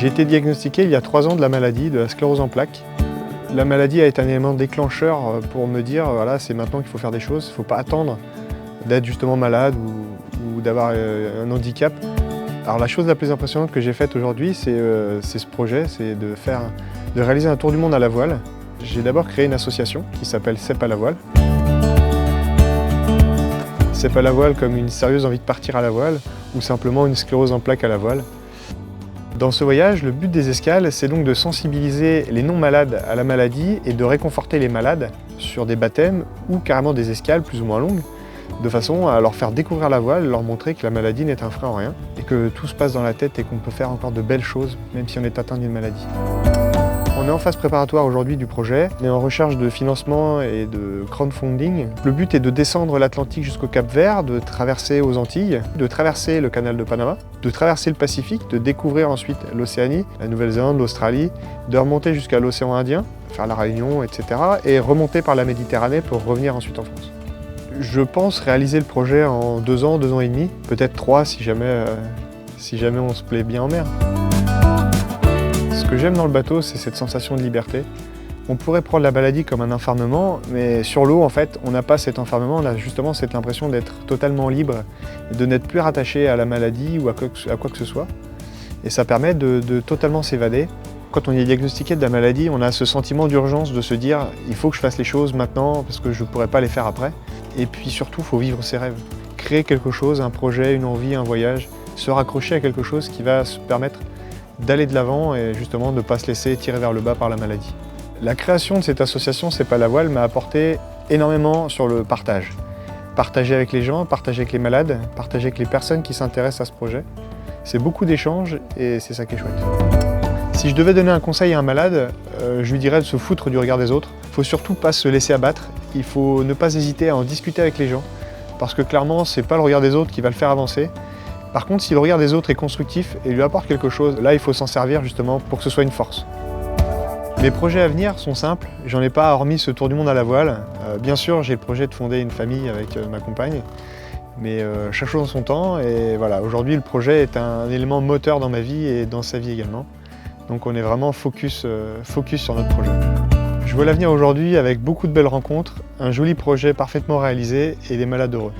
J'ai été diagnostiqué il y a 3 ans de la maladie, de la sclérose en plaques. La maladie a été un élément déclencheur pour me dire voilà, c'est maintenant qu'il faut faire des choses, il ne faut pas attendre d'être justement malade ou d'avoir un handicap. Alors la chose la plus impressionnante que j'ai faite aujourd'hui, c'est ce projet, c'est de réaliser un tour du monde à la voile. J'ai d'abord créé une association qui s'appelle CEP à la voile. CEP à la voile comme une sérieuse envie de partir à la voile ou simplement une sclérose en plaques à la voile. Dans ce voyage, le but des escales, c'est donc de sensibiliser les non-malades à la maladie et de réconforter les malades sur des baptêmes ou carrément des escales plus ou moins longues, de façon à leur faire découvrir la voile, leur montrer que la maladie n'est un frein en rien et que tout se passe dans la tête et qu'on peut faire encore de belles choses, même si on est atteint d'une maladie. On est en phase préparatoire aujourd'hui du projet, on est en recherche de financement et de crowdfunding. Le but est de descendre l'Atlantique jusqu'au Cap-Vert, de traverser aux Antilles, de traverser le canal de Panama, de traverser le Pacifique, de découvrir ensuite l'Océanie, la Nouvelle-Zélande, l'Australie, de remonter jusqu'à l'océan Indien, faire la Réunion, etc. et remonter par la Méditerranée pour revenir ensuite en France. Je pense réaliser le projet en 2 ans, 2 ans et demi, peut-être 3 si jamais on se plaît bien en mer. Ce que j'aime dans le bateau, c'est cette sensation de liberté. On pourrait prendre la maladie comme un enfermement, mais sur l'eau, en fait, on n'a pas cet enfermement, on a justement cette impression d'être totalement libre, de n'être plus rattaché à la maladie ou à quoi que ce soit. Et ça permet de totalement s'évader. Quand on est diagnostiqué de la maladie, on a ce sentiment d'urgence de se dire « il faut que je fasse les choses maintenant parce que je ne pourrai pas les faire après ». Et puis surtout, il faut vivre ses rêves. Créer quelque chose, un projet, une envie, un voyage, se raccrocher à quelque chose qui va se permettre d'aller de l'avant et justement de ne pas se laisser tirer vers le bas par la maladie. La création de cette association CEP à la voile m'a apporté énormément sur le partage. Partager avec les gens, partager avec les malades, partager avec les personnes qui s'intéressent à ce projet. C'est beaucoup d'échanges et c'est ça qui est chouette. Si je devais donner un conseil à un malade, je lui dirais de se foutre du regard des autres. Il ne faut surtout pas se laisser abattre, il faut ne pas hésiter à en discuter avec les gens parce que clairement, ce n'est pas le regard des autres qui va le faire avancer. Par contre, si le regard des autres est constructif et lui apporte quelque chose, là, il faut s'en servir justement pour que ce soit une force. Mes projets à venir sont simples. J'en ai pas hormis ce tour du monde à la voile. Bien sûr, j'ai le projet de fonder une famille avec ma compagne, mais chaque chose en son temps. Et voilà, aujourd'hui, le projet est un élément moteur dans ma vie et dans sa vie également. Donc, on est vraiment focus sur notre projet. Je vois l'avenir aujourd'hui avec beaucoup de belles rencontres, un joli projet parfaitement réalisé et des malades heureux.